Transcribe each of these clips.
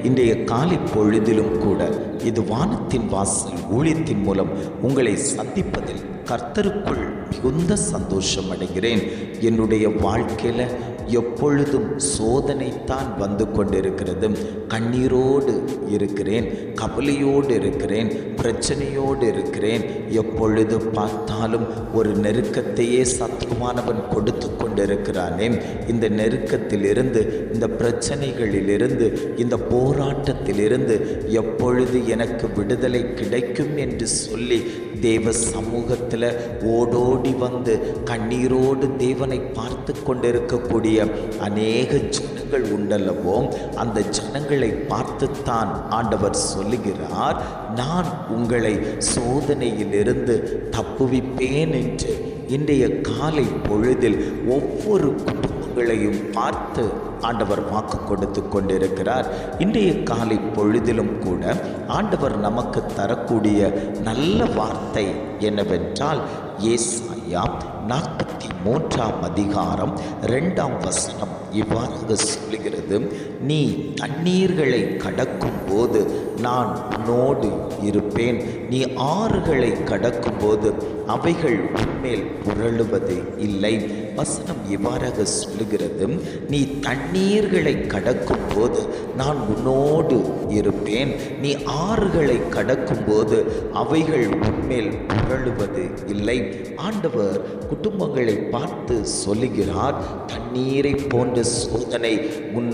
இன்றைய காலை பொழுதிலும் கூட இது வானத்தின் வாசல் ஊழியத்தின் மூலம் உங்களை சந்திப்பதில் கர்த்தருக்குள் மிகுந்த சந்தோஷம் அடைகிறேன். என்னுடைய வாழ்க்கையில் எப்பொழுதும் சோதனைத்தான் வந்து கொண்டிருக்கிறது. கண்ணீரோடு இருக்கிறேன், கவலையோடு இருக்கிறேன், பிரச்சனையோடு இருக்கிறேன். எப்பொழுது பார்த்தாலும் ஒரு நெருக்கத்தையே சத்துருவானவன் கொடுத்து கொண்டிருக்கிறானே. இந்த நெருக்கத்திலிருந்து, இந்த பிரச்சனைகளிலிருந்து, இந்த போராட்டத்திலிருந்து எப்பொழுது எனக்கு விடுதலை கிடைக்கும் என்று சொல்லி தேவ சமூகத்தில் ஓடோடி வந்து கண்ணீரோடு தேவனை பார்த்து கொண்டிருக்கக்கூடிய அநேக ஜனங்கள் உண்டல்லவோ, அந்த ஜனங்களை பார்த்துத்தான் ஆண்டவர் சொல்லுகிறார், நான் உங்களை சோதனையிலிருந்து தப்புவிப்பேன் என்று. இன்றைய காலை பொழுதில் ஒவ்வொரு குடும்பங்களையும் பார்த்து ஆண்டவர் வாக்கு கொடுத்து கொண்டிருக்கிறார். இன்றைய காலை பொழுதிலும் கூட ஆண்டவர் நமக்கு தரக்கூடிய நல்ல வார்த்தை என்னவென்றால், ஏசாயா 43ஆம் அதிகாரம் 2ஆம் வசனம் இவ்வாறாக சொல்லுகிறது, நீ தண்ணீர்களை கடக்கும் போது நான் உன்னோடு இருப்பேன், நீ ஆறுகளை கடக்கும் போது அவைகள் உன்மேல் புரளுவது இல்லை. வசனம் இவ்வாறாக சொல்லுகிறது, நீ தண்ணீர்களை கடக்கும் போது நான் உன்னோடு இருப்பேன், நீ ஆறுகளை கடக்கும் போது அவைகள் உன்மேல் புரளுவது இல்லை. ஆண்டவர் குடும்பங்களை பார்த்து சொல்லுகிறார், தண்ணீரை போன்ற சோதனை உன்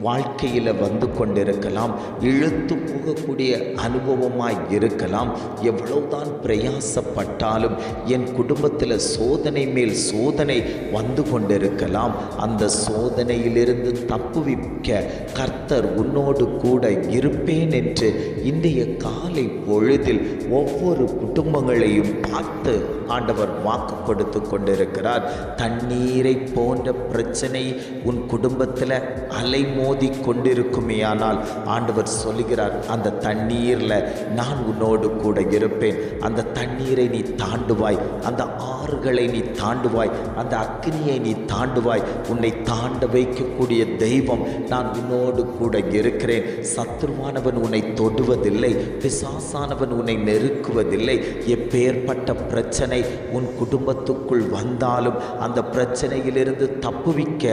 வாழ்க்கையில் வந்து கொண்டிருக்கலாம், இழுத்து போகக்கூடிய அனுபவமாய் இருக்கலாம். எவ்வளவுதான் பிரயாசப்பட்டாலும் என் குடும்பத்தில் சோதனை மேல் சோதனை வந்து கொண்டிருக்கலாம். அந்த சோதனையிலிருந்து தப்புவிக்க கர்த்தர் உன்னோடு கூட இருப்பேன் என்று இன்றைய காலை பொழுதில் ஒவ்வொரு குடும்பங்களையும் பார்த்து ஆண்டவர் வாக்கு கொடுத்து கொண்டிருக்கிறார். தண்ணீரை போன்ற பிரச்சனை உன் குடும்பத்தில் அலைமோதி கொண்டிருக்குமேயானால் ஆண்டவர் சொல்லுகிறார், அந்த தண்ணீரில் நான் உன்னோடு கூட இருப்பேன், அந்த தண்ணீரை நீ தாண்டுவாய், அந்த ஆறுகளை நீ தாண்டுவாய், அந்த அக்னியை நீ தாண்டுவாய், உன்னை தாண்ட வைக்கக்கூடிய தெய்வம் நான் உன்னோடு கூட இருக்கிறேன். சத்துருவானவன் உன்னை தொடுவதில்லை, பிசாசானவன் உன்னை நெருக்குவதில்லை. எப்பேற்பட்ட பிரச்சனை உன் குடும்பத்துக்குள் வந்தாலும் அந்த பிரச்சனையிலிருந்து தப்புவிக்க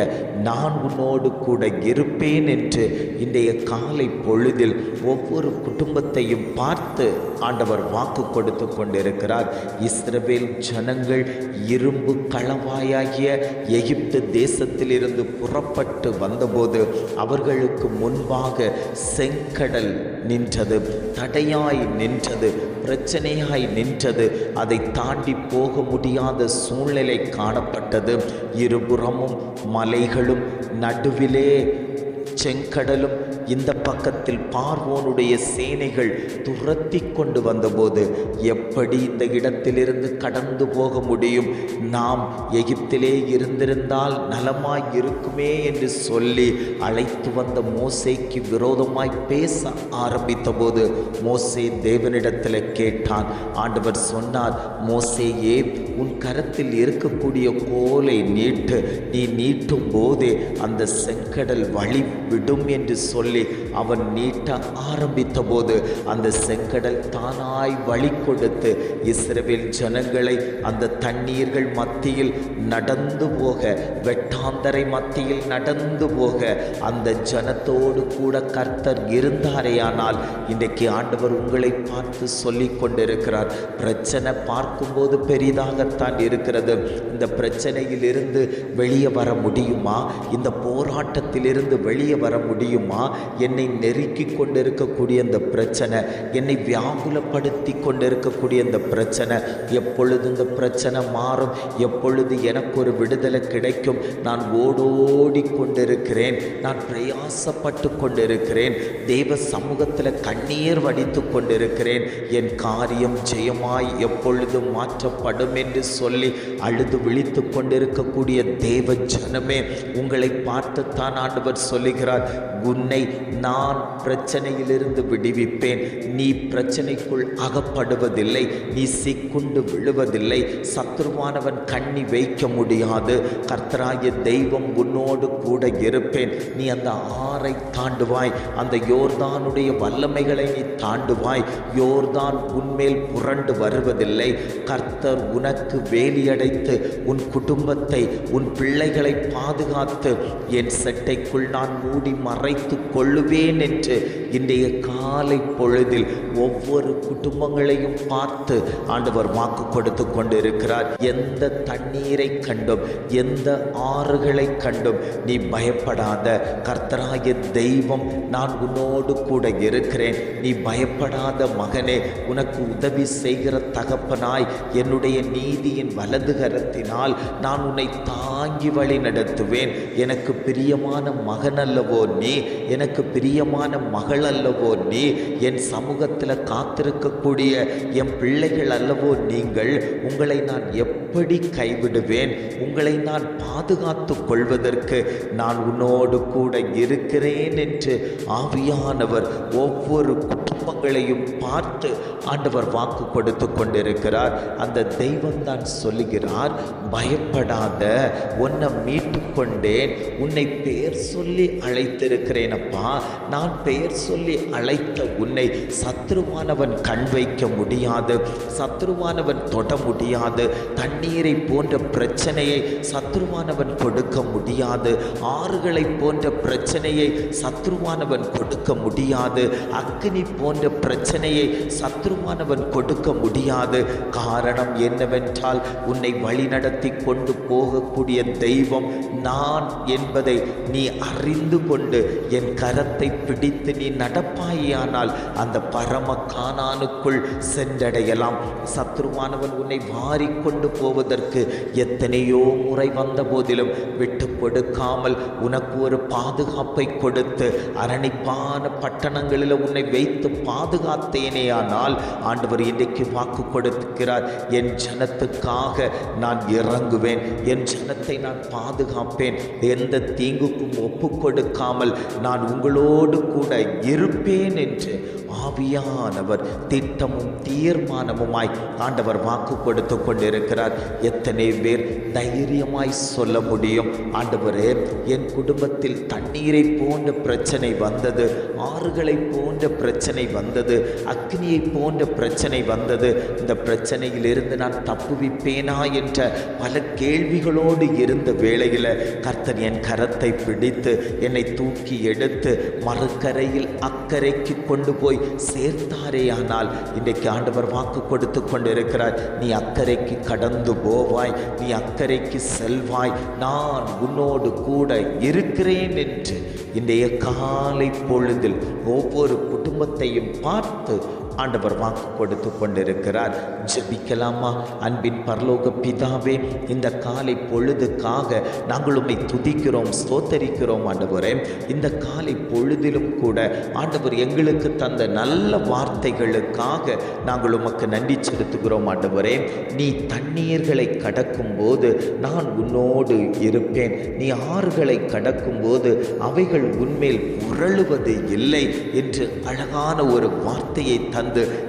நான் உன்னோடு கூட இருப்பேன் என்று இன்றைய காலை பொழுதில் ஒவ்வொரு குடும்பத்தையும் பார்த்து ஆண்டவர் வாக்கு கொடுத்து கொண்டிருக்கிறார். இஸ்ரவேல் ஜனங்கள் இரும்பு களவாயாகிய எகிப்து தேசத்திலிருந்து புறப்பட்டு வந்தபோது அவர்களுக்கு முன்பாக செங்கடல் நின்றது, தடையாய் நின்றது, பிரச்சனையாய் நின்றது. அதை தாண்டி போக முடியாத சூழ்நிலை காணப்பட்டது. இருபுறமும் மலைகளும், நடுவிலே செங்கடலும், இந்த பக்கத்தில் பார்வோனுடைய சேனைகள் துரத்தி கொண்டு வந்தபோது எப்படி இந்த இடத்திலிருந்து கடந்து போக முடியும், நாம் எகிப்திலே இருந்திருந்தால் நலமாய் இருக்குமே என்று சொல்லி அழைத்து வந்த மோசேக்கு விரோதமாய் பேச ஆரம்பித்த போது மோசே தேவனிடத்தில் கேட்டான். ஆண்டவர் சொன்னார், மோசேயே, உன் கரத்தில் இருக்கக்கூடிய கோலை நீட்டு, நீ நீட்டும் போதே அந்த செங்கடல் வழி விடும் என்று சொல்லி அவன் நீட்ட ஆரம்பித்த போது அந்த செங்கடல் தானாய் வழி கொடுத்து இஸ்ரவேல் ஜனங்களை அந்த தண்ணீர்கள் மத்தியில் நடந்து போக, வெட்டாந்தரை மத்தியில் நடந்து போக அந்த ஜனத்தோடு கூட கர்த்தர் இருந்தாரேயானால் இன்றைக்கு ஆண்டவர் உங்களை பார்த்து சொல்லி கொண்டிருக்கிறார். பிரச்சனை பார்க்கும்போது பெரிதாகத்தான் இருக்கிறது. இந்த பிரச்சனையிலிருந்து வெளியே வர முடியுமா? இந்த போராட்டத்திலிருந்து வெளியே வர முடியுமா? என்னை நெருக்கி கொண்டிருக்கக்கூடிய இந்த பிரச்சனை, என்னை வியாகுலப்படுத்தி கொண்டிருக்கக்கூடிய இந்த பிரச்சனை, எப்பொழுது இந்த பிரச்சனை மாறும், எப்பொழுது எனக்கு ஒரு விடுதலை கிடைக்கும்? நான் ஓடோடி கொண்டிருக்கிறேன், நான் பிரயாசப்பட்டு கொண்டிருக்கிறேன், தேவ சமூகத்தில் கண்ணீர் வடித்து கொண்டிருக்கிறேன், என் காரியம் ஜெயமாய் எப்பொழுது மாற்றப்படும் என்று சொல்லி அழுது விழித்து கொண்டிருக்கக்கூடிய தேவ ஜனமே, உங்களை பார்த்துத்தான் ஆண்டவர் சொல்லுகிறார், உன்னை நான் பிரச்சனையிலிருந்து விடுவிப்பேன். நீ பிரச்சனைக்குள் அகப்படுவதில்லை, நீ சிக்குண்டு விழுவதில்லை, சத்துருவானவன் கண்ணி வைக்க முடியாது. கர்த்தராகிய தெய்வம் உன்னோடு கூட இருப்பேன். நீ அந்த ஆறை தாண்டுவாய், அந்த யோர்தானுடைய வல்லமைகளை நீ தாண்டுவாய். யோர்தான் உன்மேல் புரண்டு வருவதில்லை. கர்த்தர் உனக்கு வேலியடைத்து உன் குடும்பத்தை, உன் பிள்ளைகளை பாதுகாத்து என் செட்டைக்குள் நான் மூடி மறைத்து கொள்ளுவேன் என்று இன்றைய காலை பொழுதில் ஒவ்வொரு குடும்பங்களையும் பார்த்து ஆண்டவர் வாக்கு கொடுத்து கொண்டிருக்கிறார். எந்த தண்ணீரை கண்டும், எந்த ஆறுகளை கண்டும் நீ பயப்படாத. கர்த்தராகிய தெய்வம் நான் உன்னோடு கூட இருக்கிறேன். நீ பயப்படாத மகனே, உனக்கு உதவி செய்கிற தகப்பனாய் என்னுடைய நீதியின் வலது கரத்தினால் நான் உன்னை தாங்கி வழி நடத்துவேன். எனக்கு பிரியமான மகன் அல்லவோ நீ, எனக்கு பிரியமான மகள் அல்லவோ நீ, என் சமூகத்தில் காத்திருக்கக்கூடிய என் பிள்ளைகள் அல்லவோ நீங்கள். உங்களை நான் எப்படி கைவிடுவேன்? உங்களை நான் பாதுகாத்து கொள்வதற்கு நான் உன்னோடு கூட இருக்கிறேன் என்று ஆவியானவர் ஒவ்வொரு குடும்பங்களையும் பார்த்து ஆண்டவர் வாக்கு கொடுத்து கொண்டிருக்கிறார். அந்த தெய்வம் தான் சொல்லுகிறார், பயப்படாத, உன்னை மீட்டு கொண்டேன், உன்னை பெயர் சொல்லி அழைத்திருக்கிறேன் அப்பா. நான் பெயர் சொல்லி அழைத்த உன்னை சத்ருவானவன் கண் வைக்க முடியாது, சத்ருவானவன் தொட முடியாது. தண்ணீரை போன்ற பிரச்சனையை சத்ருவானவன் கொடுக்க முடியாது. ஆறுகளை போன்ற பிரச்சனையை சத்ருவானவன் கொடுக்க முடியாது. அக்கினி போன்ற பிரச்சனையை சத்ருவானவன் கொடுக்க முடியாது. காரணம் என்னவென்றால், உன்னை வழிநடத்தி கொண்டு போகக்கூடிய தெய்வம் நான் என்பதை நீ அறிந்து கொண்டு என் கரத்தை பிடித்து நீ நடப்பாயானால் அந்த பரம கானானுக்குள் சென்றடையலாம். சத்ருவானவன் உன்னை வாரிக்கொண்டு போவதற்கு எத்தனையோ முறை வந்த போதிலும் விட்டு கொடுக்காமல் உனக்கு ஒரு பாதுகாப்பை கொடுத்து அரணிப்பான பட்டணங்களில் உன்னை வைத்து பாதுகாத்தேனேயானால் ஆண்டவர் இன்றைக்கு வாக்கு கொடுக்கிறார், என் ஜனத்துக்காக நான் இறங்குவேன், என் ஜனத்தை நான் பாதுகாப்பேன், எந்த தீங்குக்கும் ஒப்பு கொடுக்காமல் நான் உங்களோடு கூட இருப்பேன் என்று ஆவியானவர் திட்டமும் தீர்மானமுமாய் ஆண்டவர் வாக்கு கொடுத்து கொண்டிருக்கிறார். எத்தனை பேர் தைரியமாய் சொல்ல முடியும், ஆண்டவரே என் குடும்பத்தில் தண்ணீரை போன்ற பிரச்சனை வந்தது, ஆறுகளை போன்ற பிரச்சனை வந்தது, அக்னியை போன்ற பிரச்சனை வந்தது, இந்த பிரச்சனையிலிருந்து நான் தப்புவிப்பேனா என்ற பல கேள்விகளோடு இருந்த வேளையில் கர்த்தர் என் கரத்தை பிடித்து என்னை தூக்கி எடுத்து மறுக்கரையில் அக்கறைக்கு கொண்டு போய் சேர்த்தாரேயானால் இன்றைக்கு ஆண்டவர் வாக்கு கொடுத்து கொண்டிருக்கிறார், நீ அக்கறைக்கு கடந்து போவாய், நீ அக்கறைக்கு செல்வாய், நான் உன்னோடு கூட இருக்கிறேன் என்று இன்றைய காலை பொழுதில் ஒவ்வொரு குடும்பத்தையும் பார்த்து ஆண்டவர் வாக்கு கொடுத்து கொண்டிருக்கிறார். ஜெபிக்கலாமா? அன்பின் பரலோக பிதாவே, இந்த காலை பொழுதுக்காக நாங்கள் உம்மை துதிக்கிறோம், ஸ்தோத்தரிக்கிறோம் ஆண்டவரே. இந்த காலை பொழுதிலும் கூட ஆண்டவர் எங்களுக்கு தந்த நல்ல வார்த்தைகளுக்காக நாங்கள் உமக்கு நன்றி செலுத்துகிறோம் ஆண்டவரே. நீ தண்ணீர்களை கடக்கும் போது நான் உன்னோடு இருப்பேன், நீ ஆறுகளை கடக்கும் போது அவைகள் உன்மேல் புரளுவது இல்லை என்று அழகான ஒரு வார்த்தையை தந்து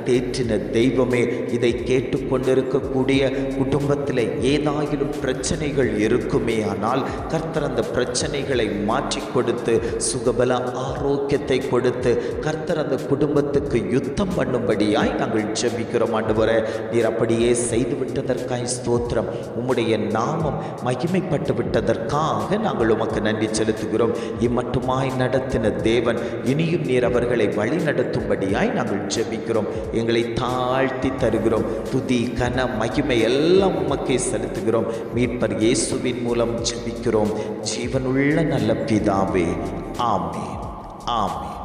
தேற்றின தெய்வமே, இதை கேட்டுக்கொண்டிருக்கக்கூடிய குடும்பத்தில் ஏதாயிலும் பிரச்சனைகள் இருக்குமே ஆனால் கர்த்தர் அந்த பிரச்சனைகளை மாற்றி கொடுத்து சுகபல ஆரோக்கியத்தை கொடுத்து கர்த்தர் அந்த குடும்பத்துக்கு யுத்தம் பண்ணும்படியாய் நாங்கள் ஜெபிக்கிறோம் ஆண்டவரே. நீர் அப்படியே செய்து விட்டதற்காய் ஸ்தோத்திரம். உம்முடைய நாமம் மகிமைப்பட்டு விட்டதற்காக நாங்கள் உமக்கு நன்றி செலுத்துகிறோம். இம்மட்டுமாய் நடத்தின தேவன் இனியும் நீர் அவர்களை வழி நடத்தும்படியாய் நாங்கள் ஜெபிக்கிறோம். எங்களை தாழ்த்தி தருகிறோம். துதி கன மகிமை எல்லாம் உமக்கே செலுத்துகிறோம். மீட்பர் இயேசுவின் மூலம் ஜெபிக்கிறோம் ஜீவனுள்ள நல்ல பிதாவே. ஆமென், ஆமென்.